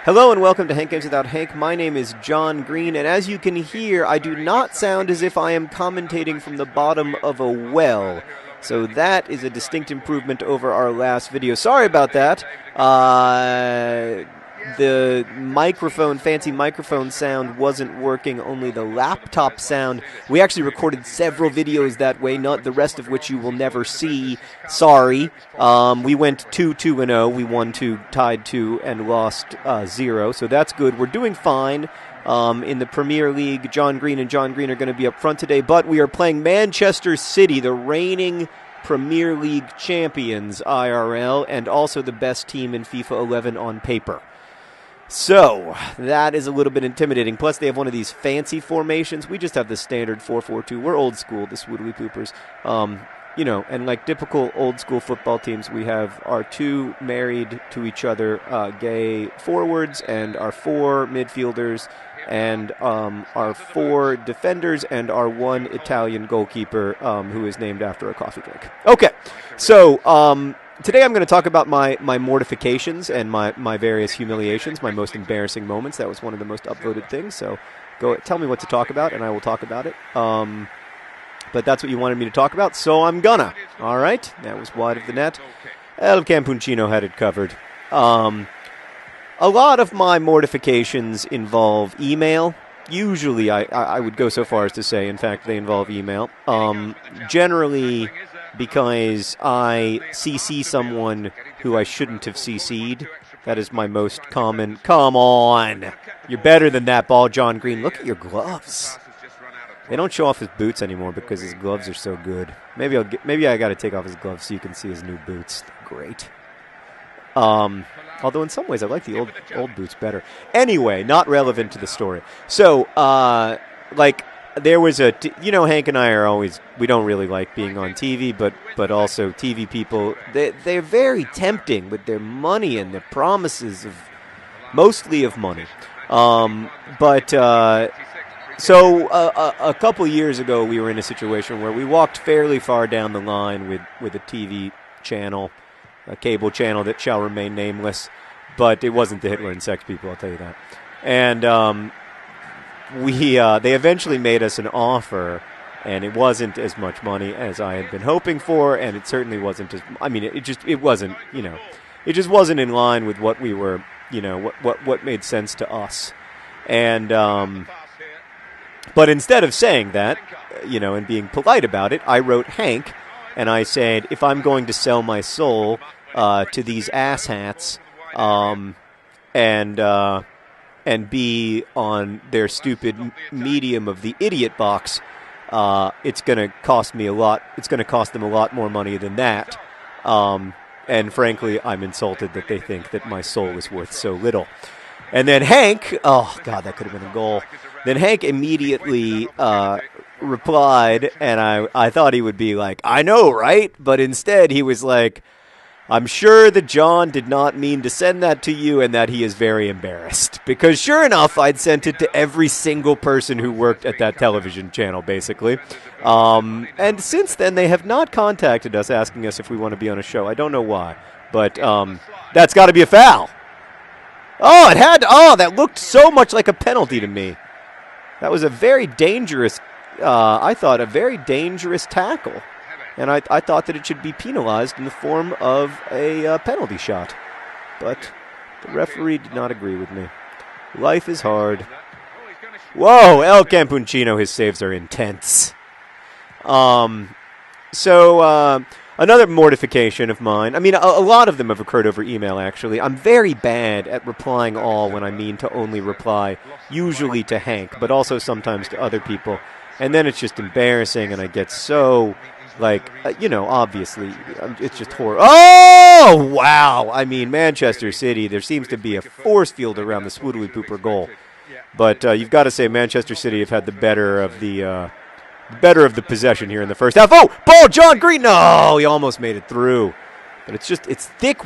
Hello and welcome to Hank Games Without Hank. My name is John Green, and as you can hear, I do not sound as if I am commentating from the bottom of a well. So that is a distinct improvement over our last video. Sorry about that. The microphone, fancy microphone sound wasn't working, only the laptop sound. We actually recorded several videos that way, not the rest of which you will never see. Sorry. We went 2-2-0. We won 2, tied 2, and lost 0. So that's good. We're doing fine. In the Premier League, John Green and John Green are going to be up front today, but we are playing Manchester City, the reigning Premier League champions, IRL, and also the best team in FIFA 11 on paper. So, that is a little bit intimidating. Plus, they have one of these fancy formations. We just have the standard 4-4-2. We're old school, the Swoodly Poopers. And like typical old school football teams, we have our 2 married to each other gay forwards and our 4 midfielders and our 4 defenders and our 1 Italian goalkeeper who is named after a coffee drink. Okay, so today I'm going to talk about my mortifications and my various humiliations, my most embarrassing moments. That was one of the most upvoted things, so go tell me what to talk about and I will talk about it. But that's what you wanted me to talk about, so I'm gonna. All right, that was wide of the net. El Campuncino had it covered. A lot of my mortifications involve email. Usually I would go so far as to say, in fact, they involve email. Generally because I CC someone who I shouldn't have CC'd. That is my most common. Come on. You're better than that ball, John Green. Look at your gloves. They don't show off his boots anymore because his gloves are so good. Maybe I got to take off his gloves so you can see his new boots. They're great. Although in some ways I like the old boots better. Anyway, not relevant to the story. So, there was Hank and I are always, we don't really like being on TV, but also TV people, they're very tempting with their money and their promises of, mostly of money. So a couple years ago, we were in a situation where we walked fairly far down the line with a TV channel, a cable channel that shall remain nameless, but it wasn't the Hitler and Sex People, I'll tell you that. And they eventually made us an offer, and it wasn't as much money as I had been hoping for, and it certainly wasn't as, it just wasn't in line with what we were, what made sense to us. And but instead of saying that, and being polite about it, I wrote Hank, and I said, if I'm going to sell my soul to these asshats, and be on their stupid medium of the idiot box, it's going to cost me a lot. It's going to cost them a lot more money than that. And frankly, I'm insulted that they think that my soul is worth so little. And then Hank, oh God, that could have been a goal. Then Hank immediately replied, and I thought he would be like, I know, right? But instead he was like, I'm sure that John did not mean to send that to you and that he is very embarrassed. Because sure enough, I'd sent it to every single person who worked at that television channel, basically. And since then, they have not contacted us asking us if we want to be on a show. I don't know why, but that's got to be a foul. Oh, that looked so much like a penalty to me. That was a very dangerous, a very dangerous tackle. And I thought that it should be penalized in the form of a penalty shot. But the referee did not agree with me. Life is hard. Whoa, El Campuncino, his saves are intense. Another mortification of mine. A lot of them have occurred over email, actually. I'm very bad at replying all when I mean to only reply, usually to Hank, but also sometimes to other people. And then it's just embarrassing, and I get so... obviously, it's just horrible. Oh, wow. Manchester City, there seems to be a force field around the Swoodly Pooper goal. But you've got to say Manchester City have had the better of the possession here in the first half. Oh, ball, John Green. No, he almost made it through. But it's thick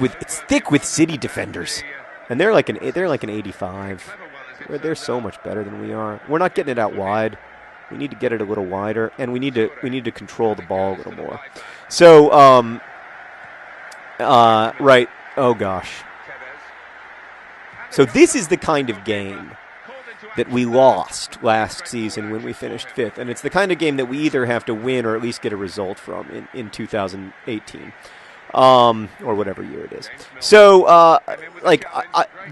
with City defenders. And they're like an 85. They're so much better than we are. We're not getting it out wide. We need to get it a little wider, and we need to control the ball a little more. So, right. Oh gosh. So this is the kind of game that we lost last season when we finished 5th, and it's the kind of game that we either have to win or at least get a result from in 2018. Or whatever year it is. So,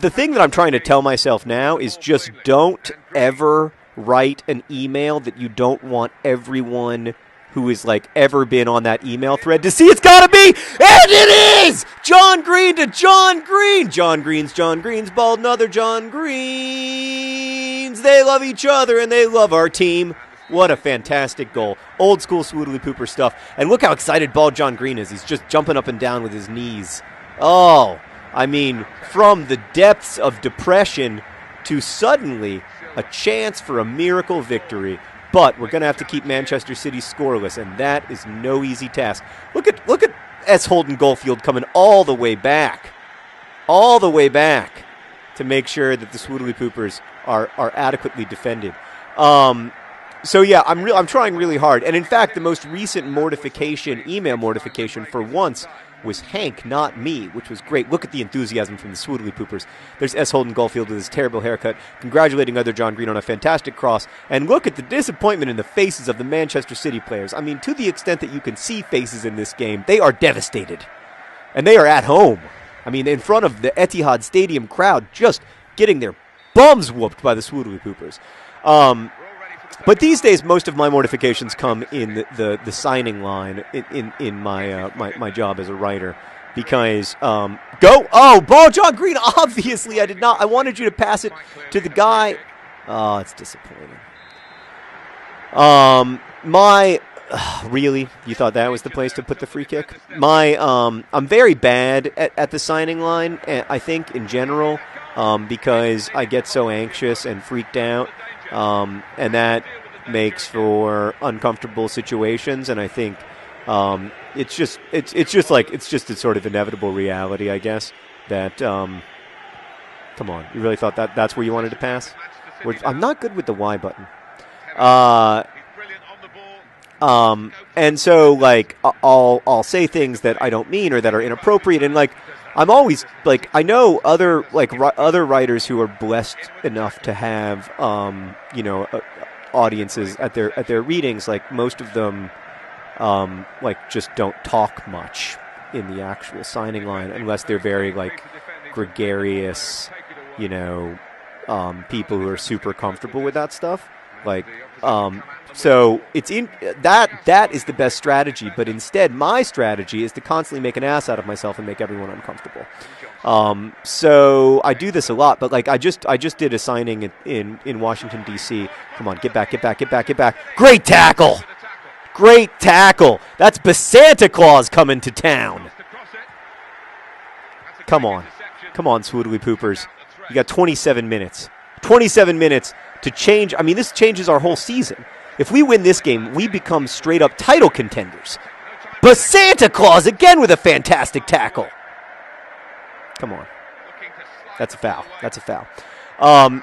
the thing that I'm trying to tell myself now is just don't ever write an email that you don't want everyone who has, ever been on that email thread to see. It's got to be, and it is! John Green to John Green! John Green's bald, another John Green's. They love each other, and they love our team. What a fantastic goal. Old school Swoodly Pooper stuff. And look how excited bald John Green is. He's just jumping up and down with his knees. Oh, I mean, from the depths of depression to suddenly a chance for a miracle victory. But we're going to have to keep Manchester City scoreless, and that is no easy task. Look at S. Holden Goldfield coming all the way back to make sure that the Swoodly Poopers are adequately defended. So yeah, I'm trying really hard. And in fact, the most recent email mortification for once was Hank, not me, which was great. Look at the enthusiasm from the Swoodly Poopers. There's S. Holden Goldfield with his terrible haircut, congratulating other John Green on a fantastic cross. And look at the disappointment in the faces of the Manchester City players. I mean, to the extent that you can see faces in this game, they are devastated. And they are at home. I mean, in front of the Etihad Stadium crowd, just getting their bums whooped by the Swoodly Poopers. But these days, most of my mortifications come in the signing line in my job as a writer, because ball John Green. Obviously, I did not. I wanted you to pass it to the guy. Oh, it's disappointing. Really, you thought that was the place to put the free kick? I'm very bad at the signing line. I think in general, because I get so anxious and freaked out. And that makes for uncomfortable situations, and I think it's just a sort of inevitable reality, I guess. That come on, you really thought that's where you wanted to pass? I'm not good with the Y button. And so I'll say things that I don't mean or that are inappropriate, and I'm always I know other writers who are blessed enough to have audiences at their readings. Most of them just don't talk much in the actual signing line unless they're very gregarious, people who are super comfortable with that stuff. So it's that is the best strategy, but instead my strategy is to constantly make an ass out of myself and make everyone uncomfortable. So I do this a lot, but I just did a signing in Washington D.C. Come on, get back. Great tackle. That's Santa Claus coming to town. Come on, Swoodly Poopers. You got 27 minutes. 27 minutes to change. I mean, this changes our whole season. If we win this game, we become straight-up title contenders. But Santa Claus again with a fantastic tackle. Come on. That's a foul.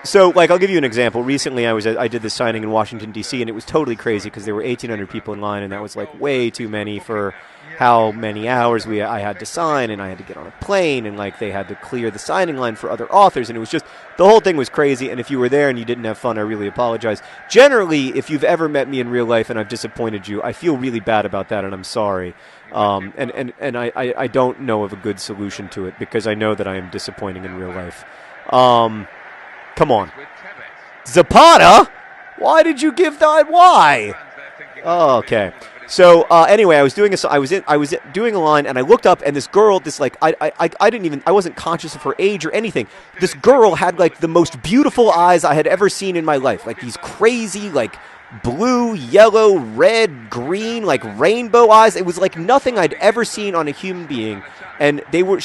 So, I'll give you an example. Recently, I did this signing in Washington, D.C., and it was totally crazy because there were 1,800 people in line, and that was, way too many for how many hours I had to sign, and I had to get on a plane, and, they had to clear the signing line for other authors, and it was just, the whole thing was crazy, and if you were there and you didn't have fun, I really apologize. Generally, if you've ever met me in real life and I've disappointed you, I feel really bad about that, and I'm sorry. And I don't know of a good solution to it, because I know that I am disappointing in real life. Come on. Zapata? Why did you give that? Why? Oh, okay. So anyway, I was doing a line, and I looked up, and this girl, I wasn't conscious of her age or anything. This girl had the most beautiful eyes I had ever seen in my life, these crazy blue, yellow, red, green, rainbow eyes. It was nothing I'd ever seen on a human being. And they were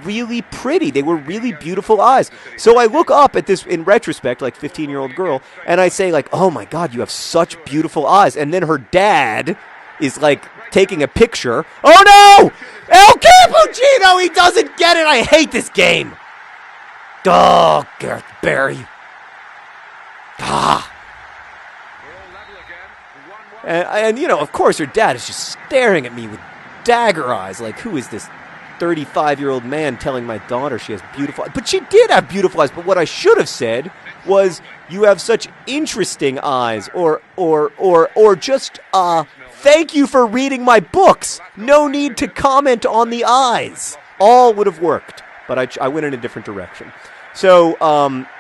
really pretty. They were really beautiful eyes. So I look up at this, in retrospect, 15-year-old girl, and I say, oh my God, you have such beautiful eyes. And then her dad is, taking a picture. Oh no! El Cappuccino, he doesn't get it! I hate this game! Oh, Gareth Barry. And of course, her dad is just staring at me with dagger eyes. Who is this 35-year-old man telling my daughter she has beautiful eyes. But she did have beautiful eyes. But what I should have said was, you have such interesting eyes. Or just, thank you for reading my books. No need to comment on the eyes. All would have worked. But I went in a different direction. So,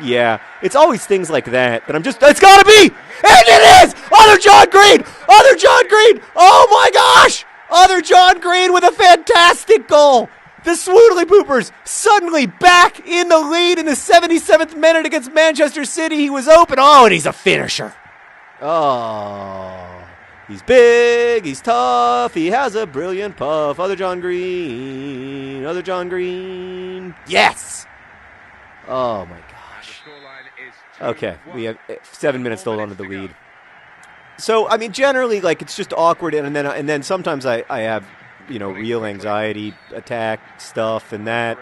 yeah, it's always things like that I'm just, it's gotta be! And it is! Other John Green! Other John Green! Oh my gosh! Other John Green with a fantastic goal! The Swoodly Poopers suddenly back in the lead in the 77th minute against Manchester City. He was open. Oh, and he's a finisher. Oh, he's big, he's tough, he has a brilliant puff. Other John Green, other John Green. Yes! Oh my gosh. Okay, we have 7 minutes to hold on to the lead. So, I mean, generally, like, it's just awkward, and then sometimes I have, you know, real anxiety attack stuff, and that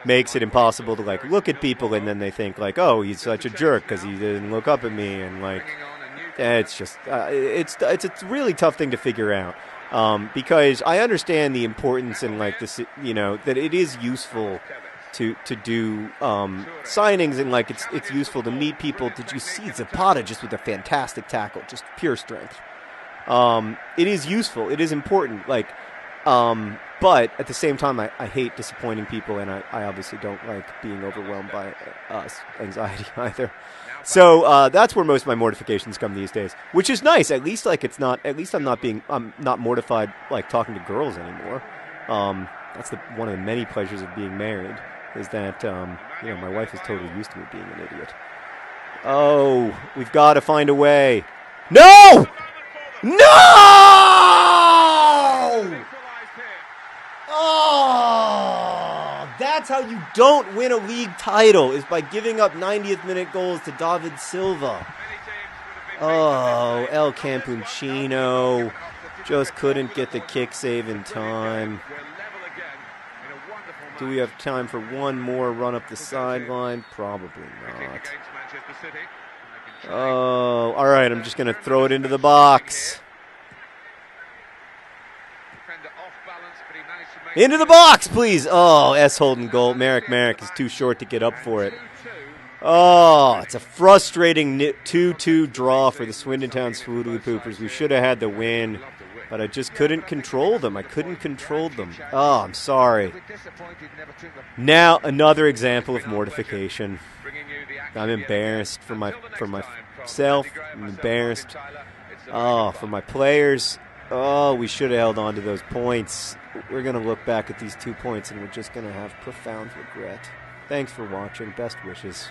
makes it impossible to, like, look at people, and then they think, like, oh, he's such a jerk because he didn't look up at me, and, like, it's just, it's a really tough thing to figure out, because I understand the importance and, like, this, you know, that it is useful to do signings, and like it's useful to meet people. Did you see Zapata just with a fantastic tackle, just pure strength? It is useful, it is important, like, but at the same time, I hate disappointing people, and I obviously don't like being overwhelmed by anxiety either. So that's where most of my mortifications come these days, which is nice. At least, like, it's not. At least I'm not mortified like talking to girls anymore. That's one of the many pleasures of being married. Is that, you know, my wife is totally used to me being an idiot. Oh, we've got to find a way. No! No! Oh! That's how you don't win a league title, is by giving up 90th minute goals to David Silva. Oh, El Campuccino just couldn't get the kick save in time. Do we have time for one more run up the sideline? Probably not. Oh, all right. I'm just going to throw it into the box. Into the box, please. Oh, S. Holden goal. Merrick is too short to get up for it. Oh, it's a frustrating 2-2 draw for the Swindon Town Swoodly Poopers. We should have had the win, but I just couldn't control them. I couldn't control them. Oh, I'm sorry. Now another example of mortification. I'm embarrassed for myself. I'm embarrassed. Oh, for my players. Oh, we should have held on to those points. We're going to look back at these 2 points, and we're just going to have profound regret. Thanks for watching. Best wishes.